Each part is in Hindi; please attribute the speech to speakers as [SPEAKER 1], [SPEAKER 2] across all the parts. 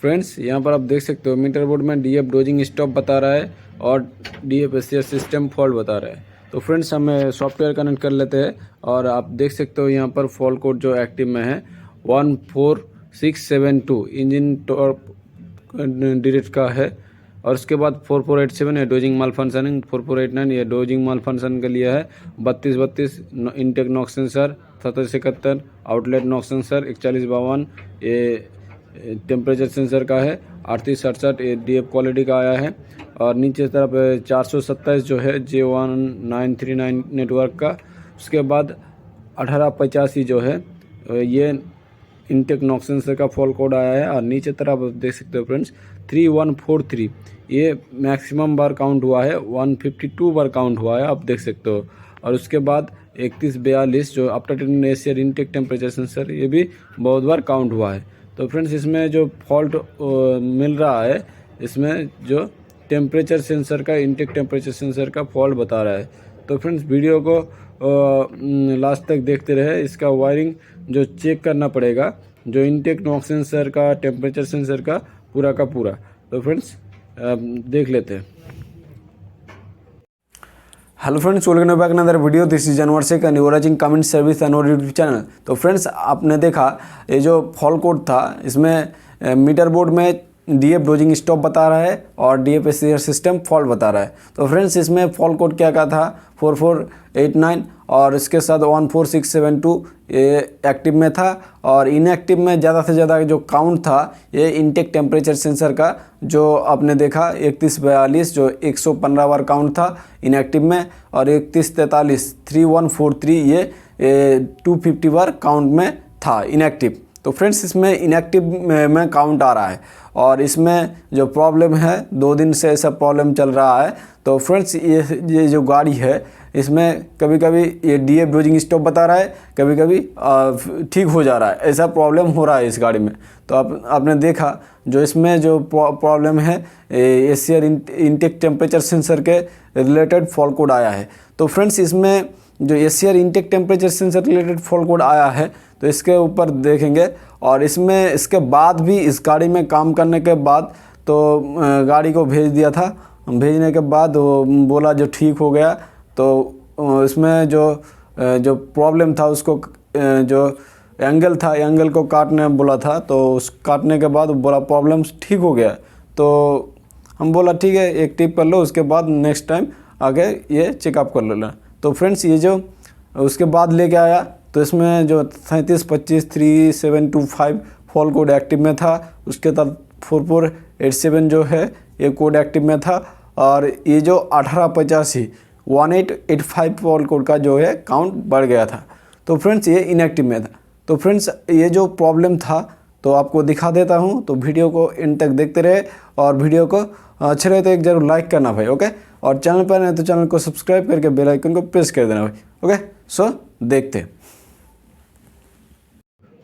[SPEAKER 1] फ्रेंड्स यहाँ पर आप देख सकते हो मीटर बोर्ड में डीएफ डोजिंग स्टॉप बता रहा है और डीएफ एससीआर सिस्टम फॉल्ट बता रहा है। तो फ्रेंड्स हम सॉफ्टवेयर कनेक्ट कर लेते हैं और आप देख सकते हो यहाँ पर फॉल्ट कोड जो एक्टिव में है 14672 इंजन टॉप डिरेक्ट का है और उसके बाद 4487 है डोजिंग माल फंक्शनिंग, 4489 ये डोजिंग माल फंक्शन के लिए है, 3232 intake knock sensor, 7771 outlet knock sensor, 4152 ये टेम्परेचर सेंसर का है, 3867 ये डीएफ क्वालिटी का आया है और नीचे तरफ 427 जो है J1939 नेटवर्क का। उसके बाद 1885 जो है ये इनटेक नॉक सेंसर का फॉल्ट कोड आया है और नीचे तरफ आप देख सकते हो फ्रेंड्स 3143 ये मैक्सिमम बार काउंट हुआ है, 152 बार काउंट हुआ है आप देख सकते हो। और उसके बाद 3142 जो अपडेटेड एशियर इनटेक टेम्परेचर सेंसर ये भी बहुत बार काउंट हुआ है। तो फ्रेंड्स इसमें जो फॉल्ट मिल रहा है इसमें जो टेम्परेचर सेंसर का इनटेक टेम्परेचर सेंसर का फॉल्ट बता रहा है। तो फ्रेंड्स वीडियो को लास्ट तक देखते रहे, इसका वायरिंग जो चेक करना पड़ेगा जो इनटेक नॉक सेंसर का टेम्परेचर सेंसर का पूरा का पूरा। तो फ्रेंड्स देख लेते हैं।
[SPEAKER 2] Hello friends, welcome back another video. This is जानवर से and you are watching comment service and YouTube channel. तो फ्रेंड्स आपने देखा ये जो फॉल्ट कोड था इसमें मीटर बोर्ड में डीएफ डोजिंग स्टॉप बता रहा है और डीएफ एससीआर सिस्टम फॉल्ट बता रहा है। तो फ्रेंड्स इसमें फॉल्ट कोड क्या था 4489 और इसके साथ 14672 ये एक्टिव में था और इनएक्टिव में ज़्यादा से ज़्यादा जो काउंट था ये इनटेक टेम्परेचर सेंसर का जो आपने देखा 3142 जो 115 बार काउंट था इनएक्टिव में और 3143 3143 ये 250 बार काउंट में था इनएक्टिव। तो फ्रेंड्स इसमें इनएक्टिव में काउंट आ रहा है और इसमें जो प्रॉब्लम है 2 दिन से ऐसा प्रॉब्लम चल रहा है। तो फ्रेंड्स ये जो गाड़ी है इसमें कभी कभी ये डीएफ डोजिंग स्टॉप बता रहा है, कभी कभी ठीक हो जा रहा है, ऐसा प्रॉब्लम हो रहा है इस गाड़ी में। तो आपने देखा जो इसमें जो प्रॉब्लम है एशियर इनटेक टेम्परेचर सेंसर के रिलेटेड फॉल्ट कोड आया है। तो फ्रेंड्स इसमें जो एशियर intake temperature sensor related fault code आया है तो इसके ऊपर देखेंगे और इसमें इसके बाद भी इस गाड़ी में काम करने के बाद तो गाड़ी को भेज दिया था, भेजने के बाद वो बोला जो ठीक हो गया। तो इसमें जो प्रॉब्लम था उसको जो एंगल था एंगल को काटने बोला था तो उस काटने के बाद बोला प्रॉब्लम ठीक हो गया। तो हम बोला ठीक है एक टिप कर लो, उसके बाद नेक्स्ट टाइम आगे ये चेकअप कर लेना। तो फ्रेंड्स ये जो उसके बाद लेके आया तो इसमें जो 37253725 फॉल्ट कोड एक्टिव में था, उसके बाद 4487 जो है ये कोड एक्टिव में था और ये जो 1885 1885 फॉल्ट कोड का जो है काउंट बढ़ गया था। तो फ्रेंड्स ये इनएक्टिव में था। तो फ्रेंड्स ये जो प्रॉब्लम था तो आपको दिखा देता हूँ, तो वीडियो को एंड तक देखते रहे और वीडियो को अच्छे रहे तो एक जरूर लाइक करना भाई, ओके। और चैनल पर नहीं तो चैनल को सब्सक्राइब करके बेल आइकन को प्रेस कर देना भाई, ओके। सो देखते हैं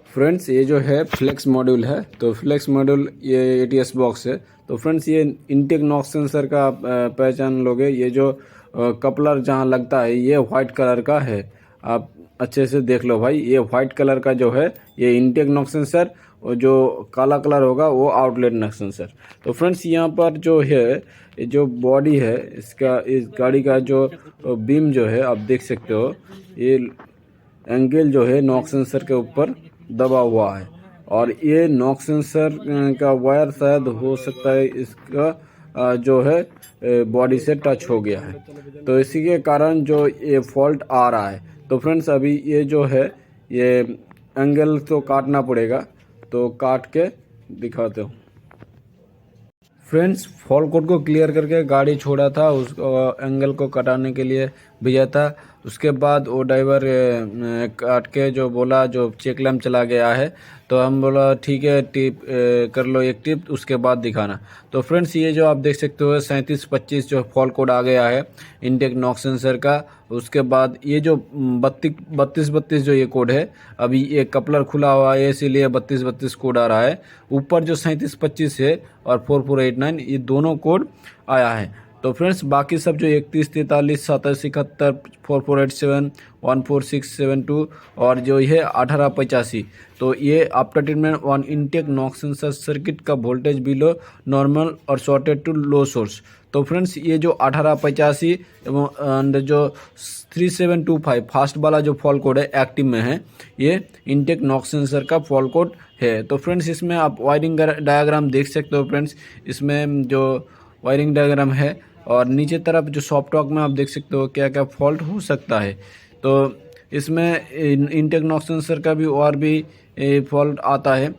[SPEAKER 1] फ्रेंड्स ये जो है फ्लेक्स मॉड्यूल है। तो फ्लेक्स मॉड्यूल ये एटीएस बॉक्स है। तो फ्रेंड्स ये इनटेक नॉक सेंसर का पहचान लोगे, ये जो कपलर जहाँ लगता है ये वाइट कलर का है, आप अच्छे से देख लो भाई। ये वाइट कलर का जो है ये इनटेक नॉक सेंसर और जो काला कलर होगा वो आउटलेट नॉक सेंसर। तो फ्रेंड्स यहाँ पर जो है जो बॉडी है इसका, इस गाड़ी का जो बीम जो है आप देख सकते हो ये एंगल जो है नॉक सेंसर के ऊपर दबा हुआ है और ये नॉक सेंसर का वायर शायद हो सकता है इसका जो है बॉडी से टच हो गया है, तो इसी के कारण जो ये फॉल्ट आ रहा है। तो फ्रेंड्स अभी ये जो है ये एंगल तो काटना पड़ेगा, तो काट के दिखाते हूँ। फ्रेंड्स फॉल्ट कोड को क्लियर करके गाड़ी छोड़ा था, उस एंगल को कटाने के लिए भेजा था। उसके बाद वो ड्राइवर काट के जो बोला जो चेक लैम्प चला गया है, तो हम बोला ठीक है टिप कर लो एक टिप, उसके बाद दिखाना। तो फ्रेंड्स ये जो आप देख सकते हो 3725 जो फॉल्ट कोड आ गया है इनटेक नॉक सेंसर का। उसके बाद ये जो 3232 जो ये कोड है, अभी ये कपलर खुला हुआ है इसीलिए 3232 कोड आ रहा है। ऊपर जो 3725 है और 4489 ये दोनों कोड आया है। तो फ्रेंड्स बाकी सब जो 31 43 87 71 4487 14672 और जो ये 1885, तो ये after treatment one intake knock sensor circuit का वोल्टेज बिलो नॉर्मल और शॉर्टेड टू लो सोर्स। तो फ्रेंड्स ये जो 1885 एवं जो 3725 फास्ट वाला जो फॉल कोड है एक्टिव में है, ये इनटेक नॉक सेंसर का फॉल कोड है। तो फ्रेंड्स इसमें आप वायरिंग डायग्राम देख सकते हो फ्रेंड्स, इसमें जो वायरिंग डायग्राम है और नीचे तरफ जो सॉफ्ट टॉक में आप देख सकते हो क्या क्या फॉल्ट हो सकता है। तो इसमें इनटेक नॉक सेंसर का भी और भी फॉल्ट आता है।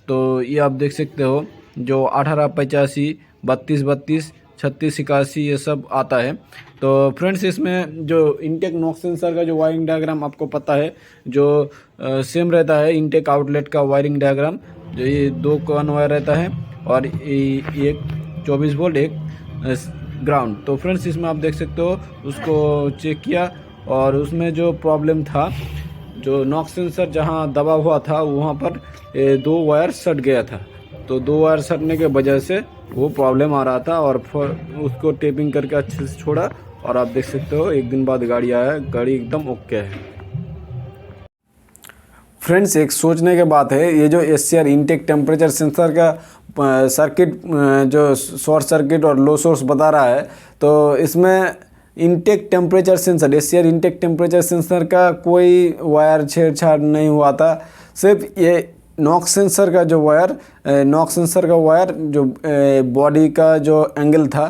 [SPEAKER 1] तो ये आप देख सकते हो जो 1885 3232 3681 ये सब आता है। तो फ्रेंड्स इसमें जो इनटेक नॉक सेंसर का जो वायरिंग डायग्राम आपको पता है जो सेम रहता है इनटेक आउटलेट का वायरिंग डायग्राम, जो ये 2 कॉन वायर रहता है और एक 24 वोल्ट एक ग्राउंड। तो फ्रेंड्स इसमें आप देख सकते हो उसको चेक किया और उसमें जो प्रॉब्लम था, जो नॉक सेंसर जहां दबा हुआ था वहां पर 2 वायर सट गया था। तो 2 वायर सटने के वजह से वो प्रॉब्लम आ रहा था और उसको टेपिंग करके अच्छे से छोड़ा और आप देख सकते हो 1 दिन बाद गाड़ी आया, गाड़ी एकदम ओके है।
[SPEAKER 2] फ्रेंड्स एक सोचने के बात है, ये जो SCR इनटेक टेम्परेचर सेंसर का सर्किट जो शॉर्ट सर्किट और लो सोर्स बता रहा है, तो इसमें intake temperature sensor SCR intake temperature sensor का कोई वायर छेड़छाड़ नहीं हुआ था। सिर्फ ये नॉक सेंसर का जो वायर जो बॉडी का जो एंगल था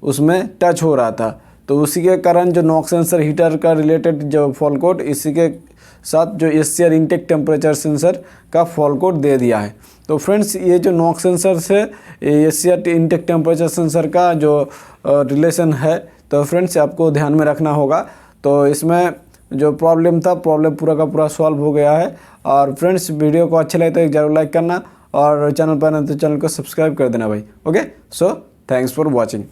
[SPEAKER 2] उसमें टच हो रहा था। तो उसी के कारण जो नॉक सेंसर हीटर का रिलेटेड जो फॉल कोड, इसी के साथ जो SCR इनटेक टेम्परेचर सेंसर का फॉल कोड दे दिया है। तो फ्रेंड्स ये जो नॉक सेंसर से SCR इनटेक टेम्परेचर सेंसर का जो रिलेशन है, तो फ्रेंड्स आपको ध्यान में रखना होगा। तो इसमें जो प्रॉब्लम था, प्रॉब्लम पूरा का पूरा सॉल्व हो गया है। और फ्रेंड्स वीडियो को अच्छा लगे तो एक जरूर लाइक करना और चैनल पर आना तो चैनल को सब्सक्राइब कर देना भाई। Okay, so thanks for watching.